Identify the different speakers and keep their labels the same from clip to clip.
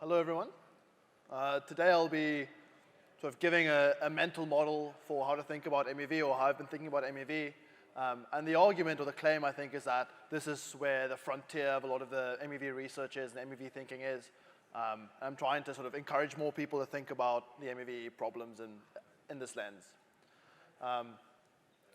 Speaker 1: Hello, everyone. Today I'll be sort of giving a mental model for how to think about MEV, or how I've been thinking about MEV. And the argument or the claim, I think, is that this is where the frontier of a lot of the MEV research is and MEV thinking is. I'm trying to sort of encourage more people to think about the MEV problems in this lens.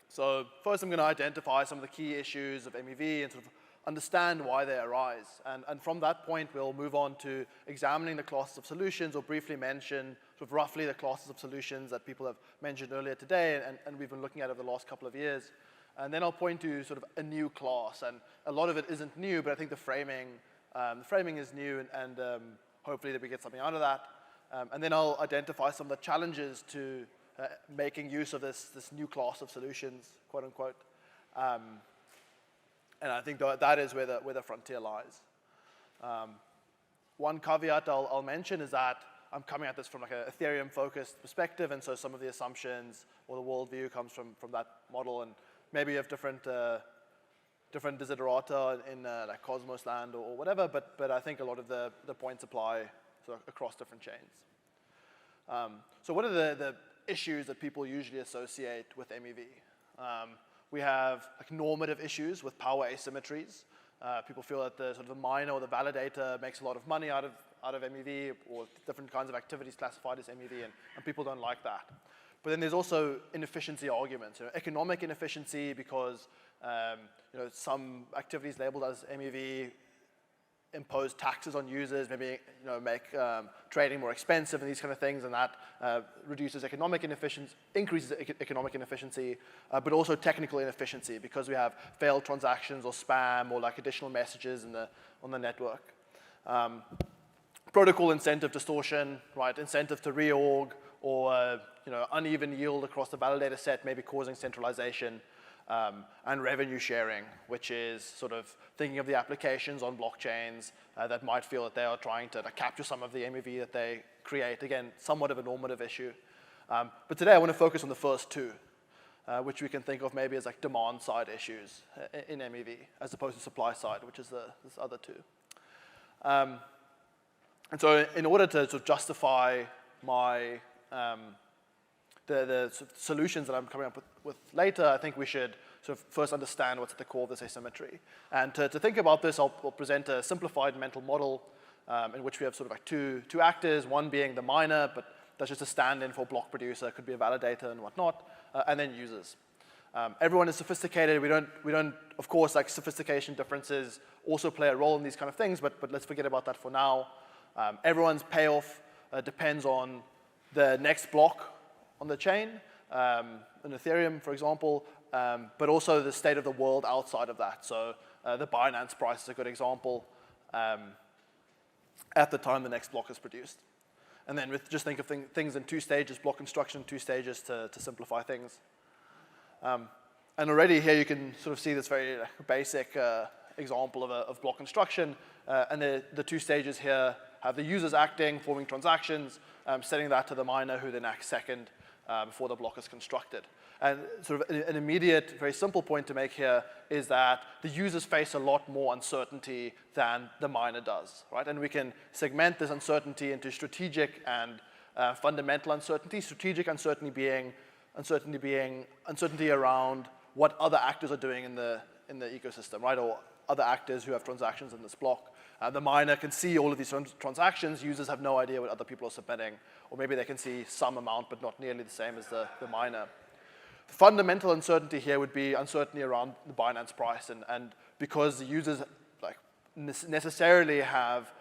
Speaker 1: So first I'm going to identify some of the key issues of MEV and sort of understand why they arise. And from that point, we'll move on to examining the classes of solutions, or briefly mention sort of roughly the classes of solutions that people have mentioned earlier today and we've been looking at over the last couple of years. And then I'll point to sort of a new class. And a lot of it isn't new, but I think the framing is new, and hopefully that we get something out of that. And then I'll identify some of the challenges to making use of this new class of solutions, quote unquote. And I think that is where the frontier lies. One caveat I'll mention is that I'm coming at this from like a Ethereum-focused perspective, and so some of the assumptions or the worldview comes from that model, and maybe you have different desiderata in like Cosmos land or whatever, but I think a lot of the points apply sort of across different chains. So what are the issues that people usually associate with MEV? We have like normative issues with power asymmetries. People feel that the sort of the miner or the validator makes a lot of money out of MEV, or different kinds of activities classified as MEV, and people don't like that. But then there's also inefficiency arguments, economic inefficiency, because some activities labeled as MEV impose taxes on users, maybe make trading more expensive and these kind of things, and that reduces economic inefficiency, increases economic inefficiency, but also technical inefficiency, because we have failed transactions or spam or like additional messages on the network. Protocol incentive distortion, right? Incentive to reorg, or uneven yield across the validator set, maybe causing centralization. And revenue sharing, which is sort of thinking of the applications on blockchains that might feel that they are trying to capture some of the MEV that they create. Again, somewhat of a normative issue. But today I want to focus on the first two, which we can think of maybe as like demand side issues in MEV, as opposed to supply side, which is this other two. And so in order to sort of justify my the sort of solutions that I'm coming up with later, I think we should sort of first understand what's at the core of this asymmetry. And to think about this, I'll present a simplified mental model in which we have sort of like two actors, one being the miner, but that's just a stand-in for block producer, could be a validator and whatnot, and then users. Everyone is sophisticated. We don't, of course, like sophistication differences also play a role in these kind of things, but let's forget about that for now. Everyone's payoff depends on the next block on the chain, in Ethereum, for example, but also the state of the world outside of that. So the Binance price is a good example at the time the next block is produced. And then just think of things in two stages, block construction, two stages to simplify things. And already here you can sort of see this very basic example of block construction. And the two stages here have the users acting, forming transactions, setting that to the miner, who then acts second before the block is constructed. And sort of an immediate, very simple point to make here is that the users face a lot more uncertainty than the miner does, right? And we can segment this uncertainty into strategic and fundamental uncertainty. Strategic uncertainty being uncertainty around what other actors are doing in the ecosystem, right? Or other actors who have transactions in this block. The miner can see all of these transactions. Users have no idea what other people are submitting. Or maybe they can see some amount, but not nearly the same as the miner. The fundamental uncertainty here would be uncertainty around the Binance price. And because the users necessarily have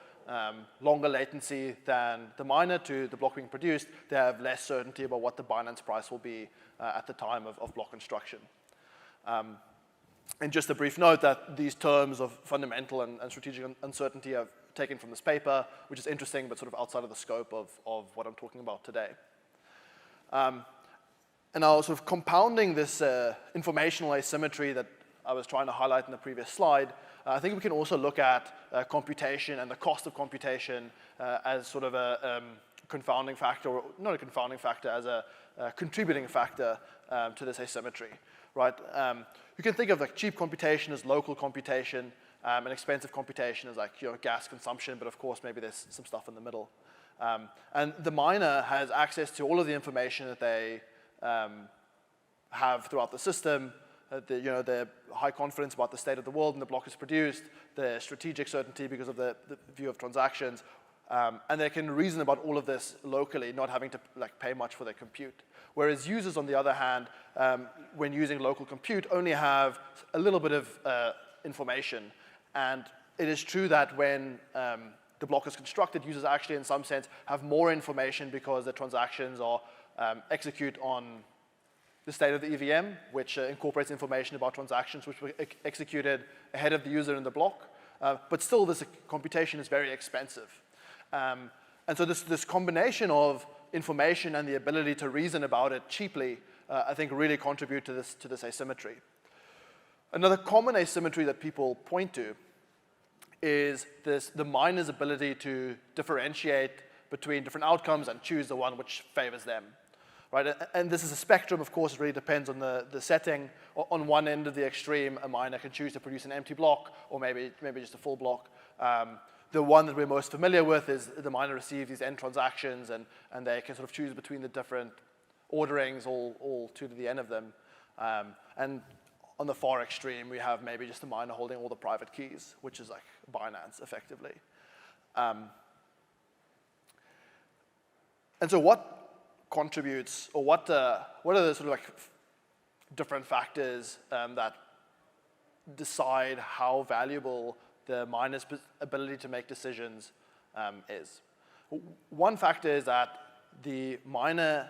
Speaker 1: longer latency than the miner to the block being produced, they have less certainty about what the Binance price will be at the time of block construction. And just a brief note that these terms of fundamental and strategic uncertainty are taken from this paper, which is interesting, but sort of outside of the scope of what I'm talking about today. And now sort of compounding this informational asymmetry that I was trying to highlight in the previous slide, I think we can also look at computation and the cost of computation as sort of a confounding factor, or not a confounding factor, as a contributing factor to this asymmetry, right? You can think of like cheap computation as local computation, and expensive computation is like gas consumption, but of course maybe there's some stuff in the middle. And the miner has access to all of the information that they have throughout the system, the high confidence about the state of the world and the block is produced, the strategic certainty because of the view of transactions, and they can reason about all of this locally, not having to pay much for their compute. Whereas users, on the other hand, when using local compute, only have a little bit of information. And it is true that when the block is constructed, users actually, in some sense, have more information because the transactions are execute on the state of the EVM, which incorporates information about transactions which were executed ahead of the user in the block. But still, this computation is very expensive. And so this combination of information and the ability to reason about it cheaply, I think really contribute to this asymmetry. Another common asymmetry that people point to is the miner's ability to differentiate between different outcomes and choose the one which favors them. Right? And this is a spectrum, of course. It really depends on the setting. On one end of the extreme, a miner can choose to produce an empty block, or maybe just a full block. The one that we're most familiar with is the miner receives these end transactions, and they can sort of choose between the different orderings, all 2 to the n of them. And on the far extreme, we have maybe just a miner holding all the private keys, which is like Binance, effectively. And so what contributes, or what are the sort of different factors that decide how valuable the miner's ability to make decisions is? One factor is that the miner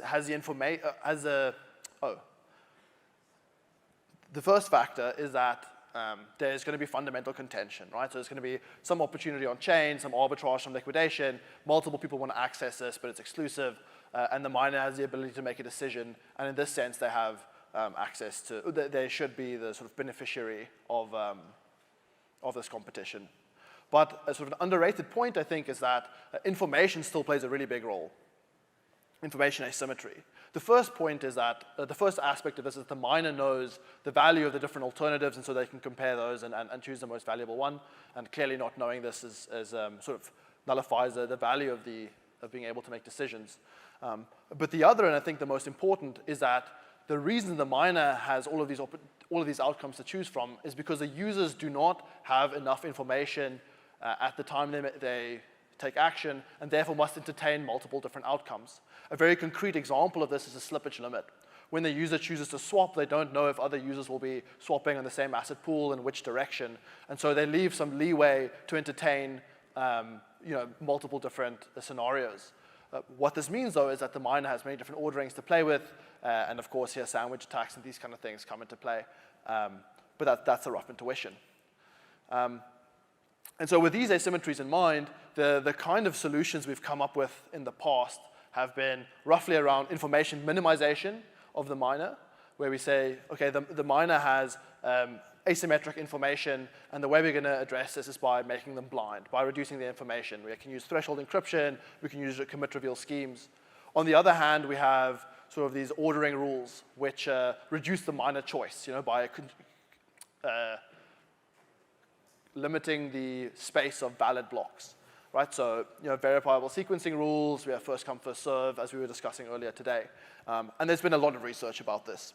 Speaker 1: has the information, the first factor is that there's going to be fundamental contention, right? So there's going to be some opportunity on chain, some arbitrage, some liquidation. Multiple people want to access this, but it's exclusive. And the miner has the ability to make a decision. And in this sense, they have access to, they should be the sort of beneficiary of this competition. But a sort of an underrated point, I think, is that information still plays a really big role. Information asymmetry. The first point is that, the first aspect of this is that the miner knows the value of the different alternatives, and so they can compare those and choose the most valuable one. And clearly not knowing this is sort of nullifies the value of being able to make decisions. But the other, and I think the most important, is that the reason the miner has all of these outcomes to choose from is because the users do not have enough information at the time they take action, and therefore must entertain multiple different outcomes. A very concrete example of this is a slippage limit. When the user chooses to swap, they don't know if other users will be swapping on the same asset pool and which direction, and so they leave some leeway to entertain multiple different scenarios. What this means, though, is that the miner has many different orderings to play with, and of course here sandwich attacks and these kind of things come into play. But that's a rough intuition. And so with these asymmetries in mind, the kind of solutions we've come up with in the past have been roughly around information minimization of the miner, where we say, okay, the miner has asymmetric information, and the way we're going to address this is by making them blind, by reducing the information. We can use threshold encryption, we can use commit reveal schemes. On the other hand, we have sort of these ordering rules, which reduce the miner choice, by limiting the space of valid blocks, right? So, verifiable sequencing rules, we have first come, first serve, as we were discussing earlier today. And there's been a lot of research about this,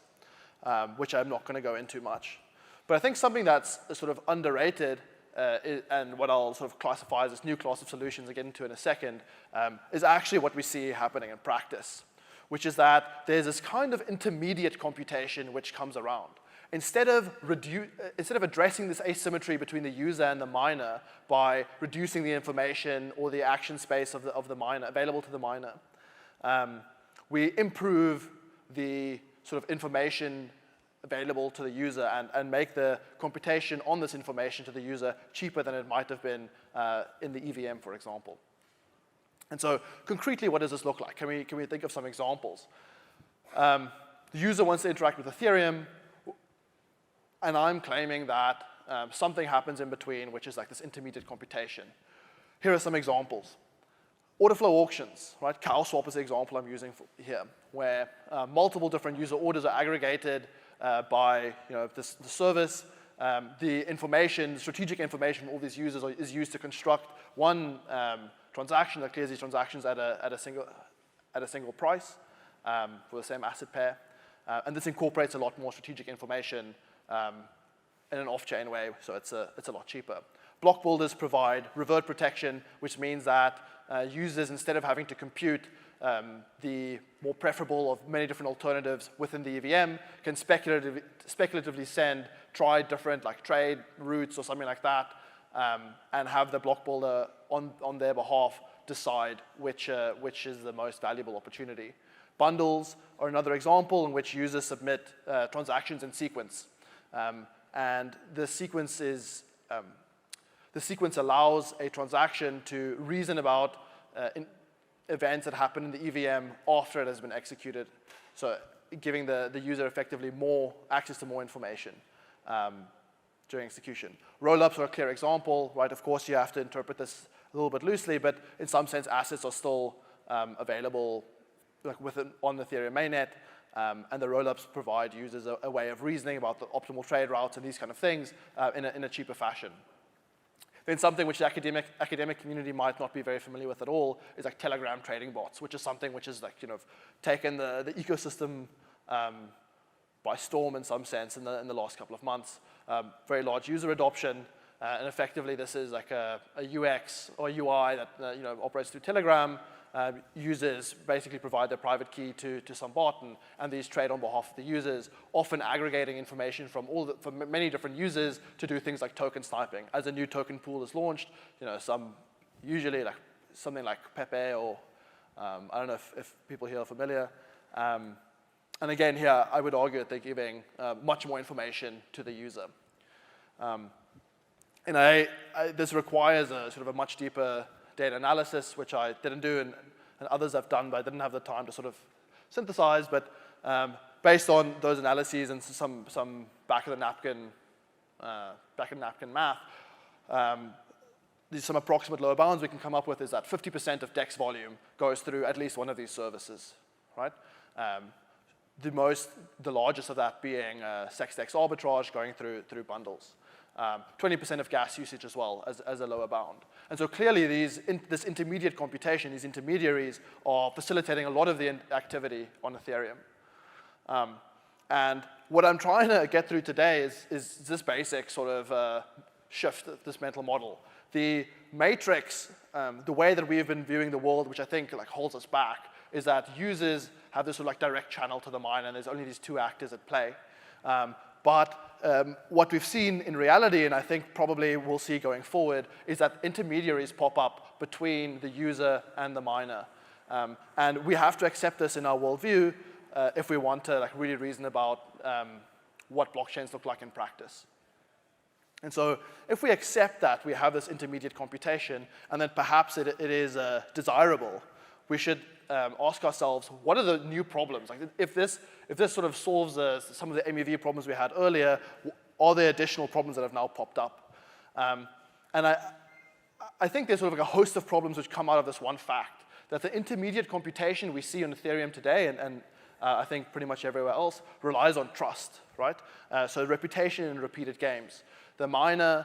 Speaker 1: which I'm not going to go into much. But I think something that's sort of underrated, and what I'll sort of classify as this new class of solutions and get into in a second, is actually what we see happening in practice, which is that there's this kind of intermediate computation which comes around. Instead of addressing this asymmetry between the user and the miner by reducing the information or the action space of the miner available to the miner, we improve the sort of information available to the user and make the computation on this information to the user cheaper than it might have been in the EVM, for example. And so concretely, what does this look like? Can we think of some examples? The user wants to interact with Ethereum, and I'm claiming that something happens in between, which is like this intermediate computation. Here are some examples. Order flow auctions, right? Cow swap is the example I'm using here, where multiple different user orders are aggregated by the service, the information, strategic information from all these users is used to construct one transaction that clears these transactions at a single price for the same asset pair. And this incorporates a lot more strategic information in an off-chain way, so it's a lot cheaper. Block builders provide revert protection, which means that users, instead of having to compute the more preferable of many different alternatives within the EVM, can speculatively try different like trade routes or something like that, and have the block builder on their behalf decide which is the most valuable opportunity. Bundles are another example in which users submit transactions in sequence, and the sequence allows a transaction to reason about events that happen in the EVM after it has been executed, so giving the user effectively more access to more information during execution. Rollups are a clear example, right? Of course, you have to interpret this a little bit loosely, but in some sense, assets are still available like on the Ethereum mainnet, and the rollups provide users a way of reasoning about the optimal trade routes and these kind of things in a cheaper fashion. Then something which the academic community might not be very familiar with at all is like Telegram trading bots, which is something which is like, taken the ecosystem by storm in some sense in the last couple of months. Very large user adoption, and effectively this is like a UX or UI that operates through Telegram. Users basically provide their private key to some bot, and these trade on behalf of the users, often aggregating information from many different users to do things like token sniping. As a new token pool is launched, usually like something like Pepe or I don't know if people here are familiar. And again, here I would argue that they're giving much more information to the user. And this requires a sort of a much deeper data analysis, which I didn't do, and others have done, but I didn't have the time to sort of synthesize. But based on those analyses and some back of the napkin math, some approximate lower bounds we can come up with is that 50% of DEX volume goes through at least one of these services, right? The largest of that being SexDEX arbitrage going through bundles. 20% of gas usage as well as a lower bound. And so clearly this intermediate computation, these intermediaries are facilitating a lot of the activity on Ethereum. And what I'm trying to get through today is this basic sort of shift of this mental model. The matrix, the way that we've been viewing the world, which I think like holds us back, is that users have this sort of like direct channel to the mine, and there's only these two actors at play. But what we've seen in reality, and I think probably we'll see going forward, is that intermediaries pop up between the user and the miner. And we have to accept this in our worldview if we want to like really reason about what blockchains look like in practice. And so if we accept that we have this intermediate computation, and then perhaps it is desirable, we should ask ourselves, what are the new problems? Like if this sort of solves some of the MEV problems we had earlier, are there additional problems that have now popped up? And I think there's sort of like a host of problems which come out of this one fact, that the intermediate computation we see on Ethereum today, and I think pretty much everywhere else, relies on trust, right? So reputation in repeated games. The miner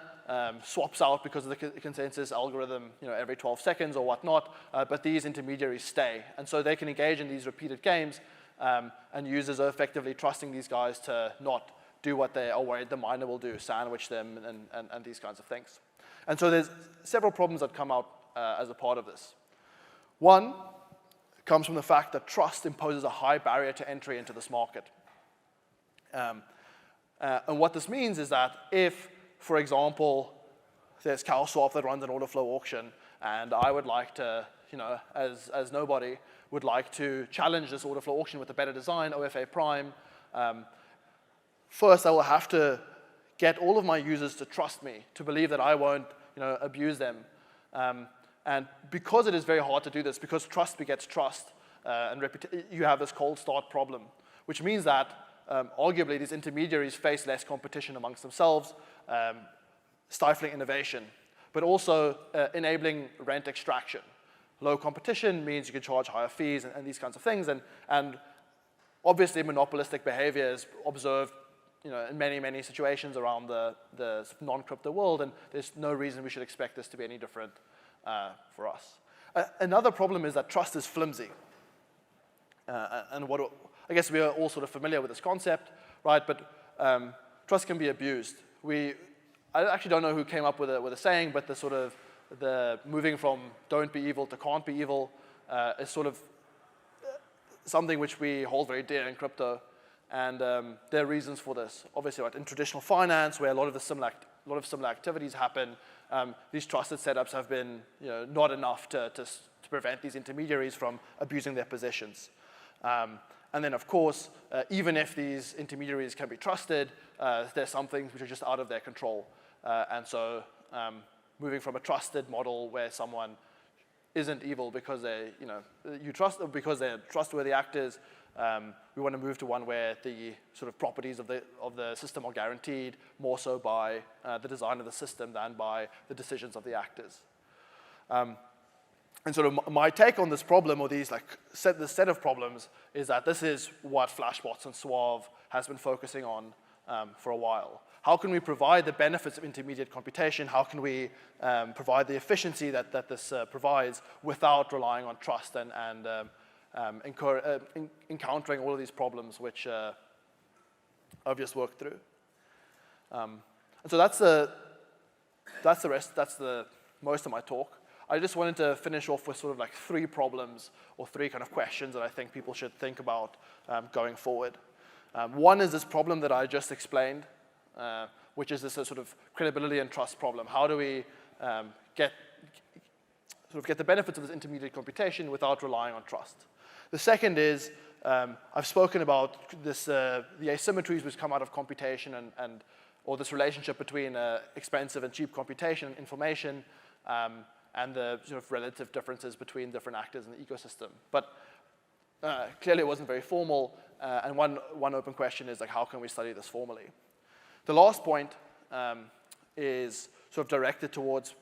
Speaker 1: swaps out because of the consensus algorithm, every 12 seconds or whatnot, but these intermediaries stay. And so they can engage in these repeated games, and users are effectively trusting these guys to not do what they are worried the miner will do, sandwich them, and these kinds of things. And so there's several problems that come out as a part of this. One comes from the fact that trust imposes a high barrier to entry into this market. And what this means is that if, for example, there's CalSwap that runs an order flow auction, and I would like to, as nobody, would like to challenge this order flow auction with a better design, OFA prime. First, I will have to get all of my users to trust me, to believe that I won't, abuse them. And because it is very hard to do this, because trust begets trust, you have this cold start problem, which means that arguably these intermediaries face less competition amongst themselves, stifling innovation, but also enabling rent extraction. Low competition means you can charge higher fees and these kinds of things, and obviously monopolistic behavior is observed in many, many situations around the non-crypto world, and there's no reason we should expect this to be any different for us. Another problem is that trust is flimsy. And I guess we are all sort of familiar with this concept, right? But trust can be abused. I actually don't know who came up with a saying, but the moving from don't be evil to can't be evil is sort of something which we hold very dear in crypto. And there are reasons for this. Obviously, right, in traditional finance, where a lot of similar activities happen, these trusted setups have been not enough to prevent these intermediaries from abusing their positions. And then, of course, even if these intermediaries can be trusted, there's some things which are just out of their control. And so moving from a trusted model where someone isn't evil because because they're trustworthy actors, we want to move to one where the sort of properties of the system are guaranteed more so by the design of the system than by the decisions of the actors. And sort of my take on this problem, or this set of problems, is that this is what Flashbots and Suave has been focusing on for a while. How can we provide the benefits of intermediate computation? How can we provide the efficiency that this provides without relying on trust and encountering all of these problems which I've just worked through. And so that's the most of my talk. I just wanted to finish off with sort of like 3 problems or 3 kind of questions that I think people should think about going forward. One is this problem that I just explained, which is this sort of credibility and trust problem. How do we get the benefits of this intermediate computation without relying on trust? The second is, I've spoken about this, the asymmetries which come out of computation or this relationship between expensive and cheap computation and information, and the sort of relative differences between different actors in the ecosystem. But clearly it wasn't very formal, and one open question is, like, how can we study this formally? The last point is sort of directed towards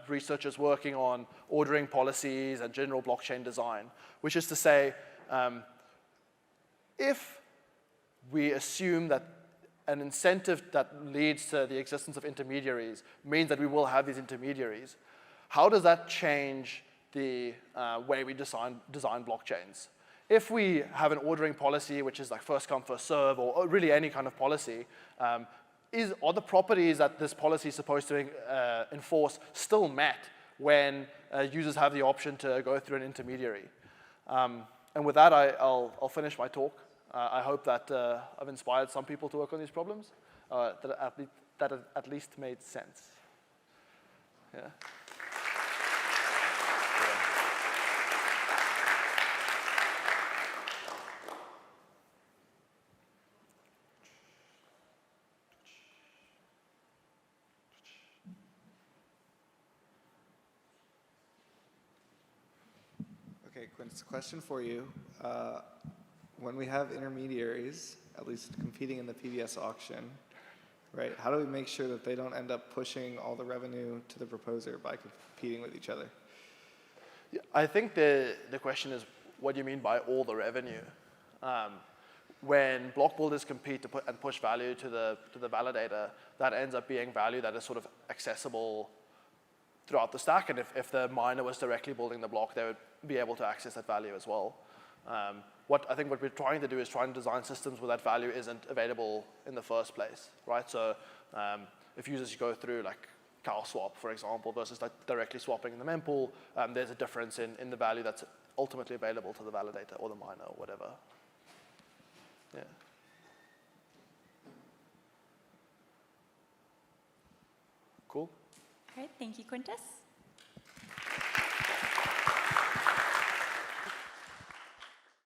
Speaker 1: researchers working on ordering policies and general blockchain design, which is to say, if we assume that an incentive that leads to the existence of intermediaries means that we will have these intermediaries, how does that change the way we design blockchains? If we have an ordering policy, which is like first come, first serve, or really any kind of policy, are the properties that this policy is supposed to enforce still met when users have the option to go through an intermediary? And with that, I'll finish my talk. I hope that I've inspired some people to work on these problems, that at least made sense. Yeah.
Speaker 2: Okay, Quintus, question for you. When we have intermediaries, at least competing in the PBS auction, right, how do we make sure that they don't end up pushing all the revenue to the proposer by competing with each other?
Speaker 1: Yeah, I think the question is, what do you mean by all the revenue? When block builders compete and push value to the validator, that ends up being value that is sort of accessible throughout the stack, and if the miner was directly building the block, they would be able to access that value as well. I think what we're trying to do is try and design systems where that value isn't available in the first place, right? So if users go through like cow swap, for example, versus like directly swapping in the mempool, there's a difference in the value that's ultimately available to the validator or the miner or whatever. Yeah. Cool.
Speaker 3: All right, thank you, Quintus.